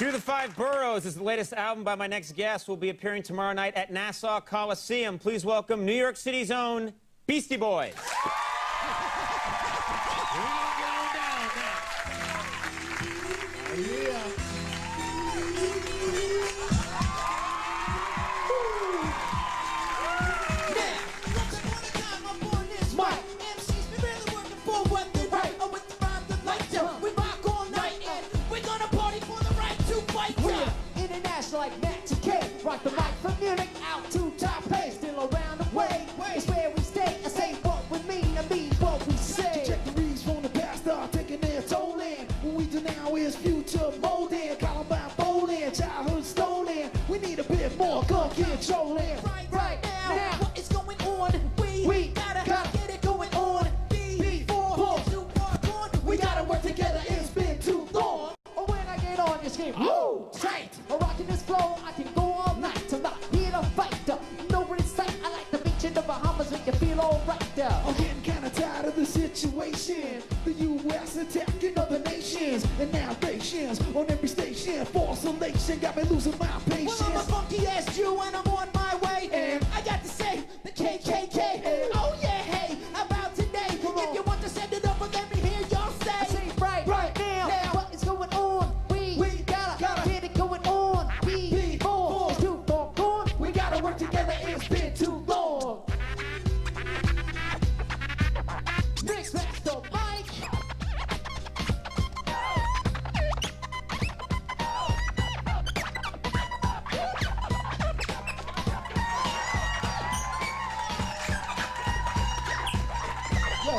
Through the Five Boroughs is the latest album by my next guest. Will be appearing tomorrow night at Nassau Coliseum. Please welcome New York City's own Beastie Boys. Like Matt to K, rock the mic from Munich out to Taipei, still around the way. It's where we stay. I say what we mean, I mean what we say. Trajectories from the past are taking their toll in. What we do now is future molding, Columbine bowling, childhood stolen. We need a bit more gun controlling. Right now, what is going on? We gotta get it going on. Before too far gone, we gotta work together. It's been too long. Or when I get on this game, woo, tight. Rocking this flow, I can go all night. I'm not here to fight. Nobody's sight. I like the beach in the Bahamas, make you feel alright. I'm getting kinda tired of the situation. The U.S. attacking other nations, and now nations on every station. False elation got me losing my patience. Well, I'm a funky ass Jew and I'm on my way. And I got to say, the KKK. Oh yeah, hey, how about today? If you want to send it over, let me hear y'all say. I say right now, what is going on? We gotta get it going on. Before too far gone, we gotta work together. It's been too long. Next master Mike. Yo,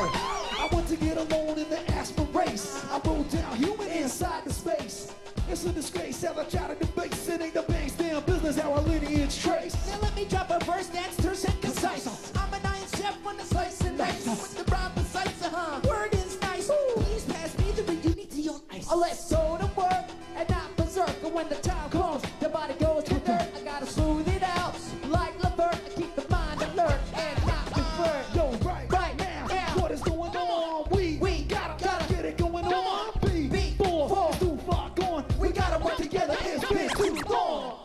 I want to get alone in the aspen race. I wrote down human inside the space. It's a disgrace how I try to debate. It ain't the bank's damn business how our lineage trace. Now let me drop a verse that's terse and concise. I'm an iron chef when the slice and dice. With the rhyme precise, word is nice. Please pass me the unity on ice. Let's go to work and not berserk. And when the time comes, the body goes to dirt. I gotta smooth it out like Levert. I keep the mind alert and not deferred. Yo, right now, what is going on? We gotta get it going on. Before too far gone, we gotta work together. It's been too long.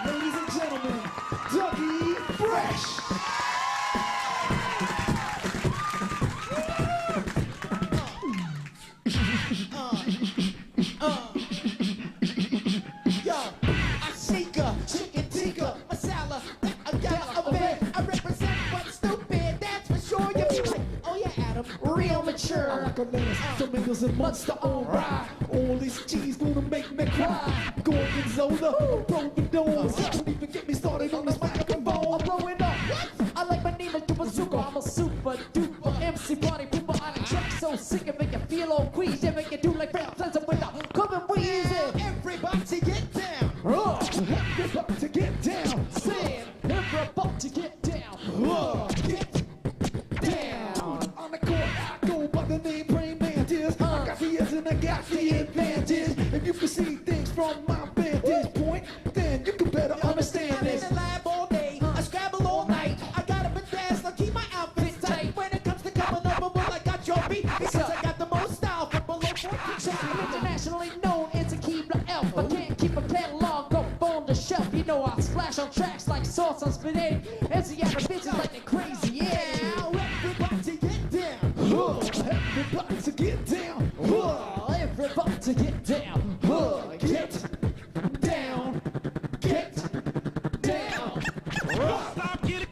Ladies and gentlemen, Dougie Fresh. Chicken tikka, masala, I got a bed. I represent what's stupid, that's for sure. You be like, oh yeah, Adam, real mature. I like a menace, tomatoes and monster on rye. All this cheese gonna make me cry. Gorgonzola, provolone. Don't even get me started on this microphone. I'm blowing up. I like my name is Bazooka. I'm a super duper MC party people on a track so sick and make you feel all queasy. Make you do like Brown Plaza without coming wheezy. Everybody get down. Everybody to get down. Saying everybody to get down. Get down. On the court I go by the name Brain Mantis. I got the edge and I got the advantage. If you can see things from my vantage point, then you can better understand this. I'm in the lab all day, I scrabble all night. I gotta bedazzle, I keep my outfit tight. When it comes to coming up, well, I got your beat because I got the most style from below 14. I'm internationally known as a Keebler elf. I can't keep a catalog up on the shelf. You know I splash on tracks like sauce on spaghetti. And see other bitches like they crazy, yeah. Everybody get down. Everybody to get down. Everybody to get down. Get down. Get down. Stop, get it.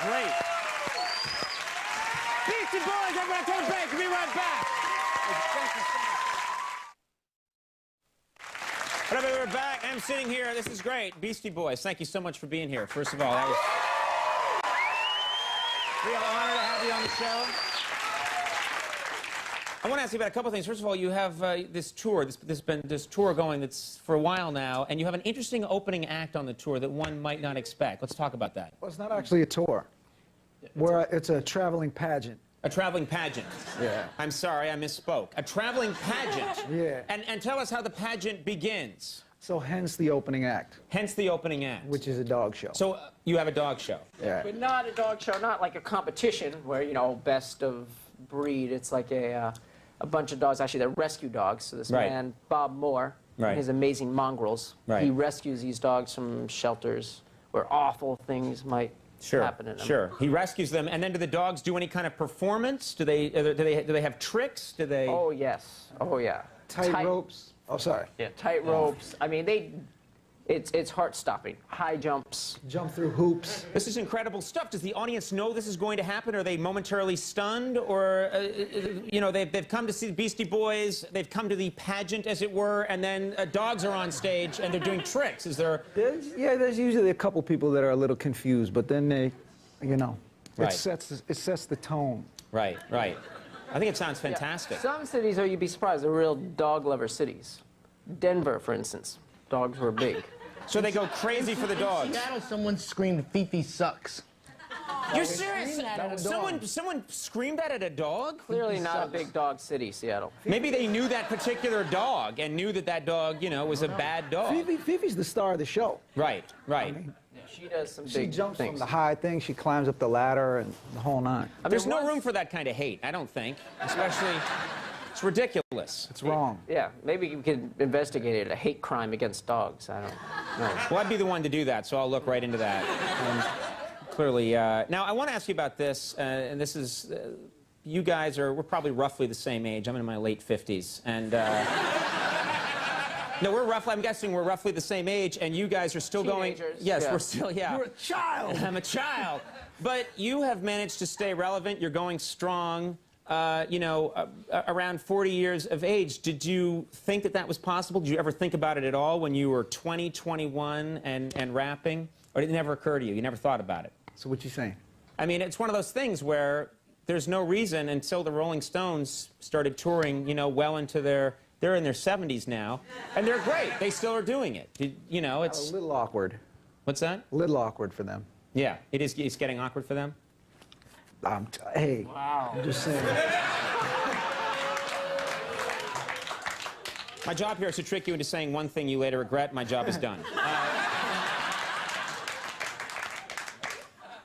Great. Beastie Boys, everybody take a break. We'll be right back. Thank you so much. All right, we're back. I'm sitting here. This is great. Beastie Boys, thank you so much for being here. First of all, that was a real honor to have you on the show. I want to ask you about a couple things. First of all, you have this tour, this tour going that's for a while now, and you have an interesting opening act on the tour that one might not expect. Let's talk about that. Well, it's not actually a tour. It's a traveling pageant. A traveling pageant. Yeah. I'm sorry, I misspoke. A traveling pageant. Yeah. And tell us how the pageant begins. So hence the opening act, Hence the opening act. which is a dog show. So you have a dog show. Yeah. But not a dog show, not like a competition where, you know, best of breed. It's like a bunch of dogs. Actually, they're rescue dogs. So this Right. man, Bob Moore, Right. and his amazing mongrels, Right. he rescues these dogs from shelters where awful things might happen in them. Sure. He rescues them, and then do the dogs do any kind of performance? Do they have tricks? Do they? Oh, yes. Oh, yeah. Tight ropes. Oh, sorry. Yeah, tight ropes. I mean, it's heart-stopping. High jumps. Jump through hoops. This is incredible stuff. Does the audience know this is going to happen? Are they momentarily stunned, or you know, they've come to see the Beastie Boys, they've come to the pageant, as it were, and then dogs are on stage and they're doing tricks? Is there? There's usually a couple people that are a little confused, but then they, you know, Right. it sets the tone. Right. Right. I think it sounds fantastic. Some cities, you'd be surprised, are real dog lover cities. Denver, for instance, dogs were big. So they go crazy for the dogs. In Seattle, someone screamed, "Fifi sucks." You're serious? Screamed that at a dog. Someone screamed that at a dog? Clearly not a big dog city, Seattle. Maybe they knew that particular dog and knew that that dog, you know, was a bad dog. Fifi's the star of the show. Right. Right. She does some She big jumps from things. the high thing, she climbs up the ladder, and the whole nine. There's no once- room for that kind of hate, I don't think. Especially, it's ridiculous. It's wrong. Yeah, maybe we could investigate it, a hate crime against dogs. I don't know. Well, I'd be the one to do that, so I'll look right into that. Clearly. Now, I want to ask you about this, and this is, you guys we're probably roughly the same age. I'm in my late 50s, and... no, I'm guessing we're roughly the same age, and you guys are still Teenagers, going... Yes, yeah. we're still, yeah. You're a child! I'm a child. But you have managed to stay relevant. You're going strong. You know, around 40 years of age. Did you think that that was possible? Did you ever think about it at all when you were 20, 21 and rapping? Or did it never occur to you? You never thought about it? So what you saying? I mean, it's one of those things where there's no reason until the Rolling Stones started touring, you know, well into they're in their 70s now, and they're great. They still are doing it. You know, A it's... little awkward. What's that? A little awkward for them. Yeah, it's getting awkward for them? Hey, Wow. I'm just saying. My job here is to trick you into saying one thing you later regret. My job is done.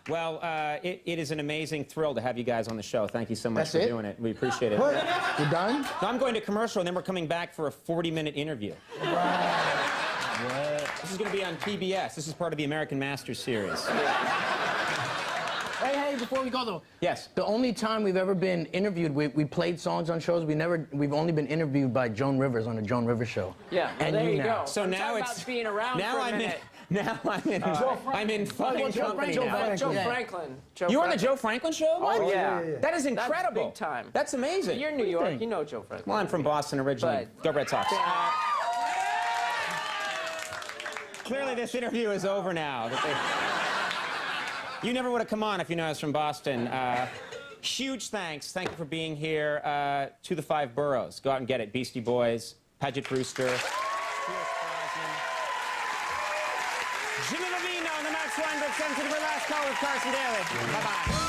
Well, it is an amazing thrill to have you guys on the show. Thank you so much That's for it? doing it. We appreciate it. What? You're done? No, I'm going to commercial, and then we're coming back for a 40-minute interview. This is going to be on PBS. This is part of the American Masters series. Hey, before we go though. Yes. The only time we've ever been interviewed, we played songs on shows. We've only been interviewed by Joan Rivers on the Joan Rivers show. Yeah, well, And there you you now. go. So I'm now talking it's about being around now for a I'm minute. I'm in fine Joe company Franklin. now. Joe Yeah. Franklin. You were on the Joe Franklin show? Oh, What? yeah. That is incredible. That's big time. That's amazing. You're in New York. You know Joe Franklin. Well, I'm from Boston originally. Go Red Sox. Clearly, this interview is over now. You never would have come on if you know I was from Boston. Huge thanks. Thank you for being here. To the 5 boroughs. Go out and get it. Beastie Boys, Paget Brewster, Jimmy Levine on the Max Weinberg 7 to the last call with Carson Daly. Bye-bye.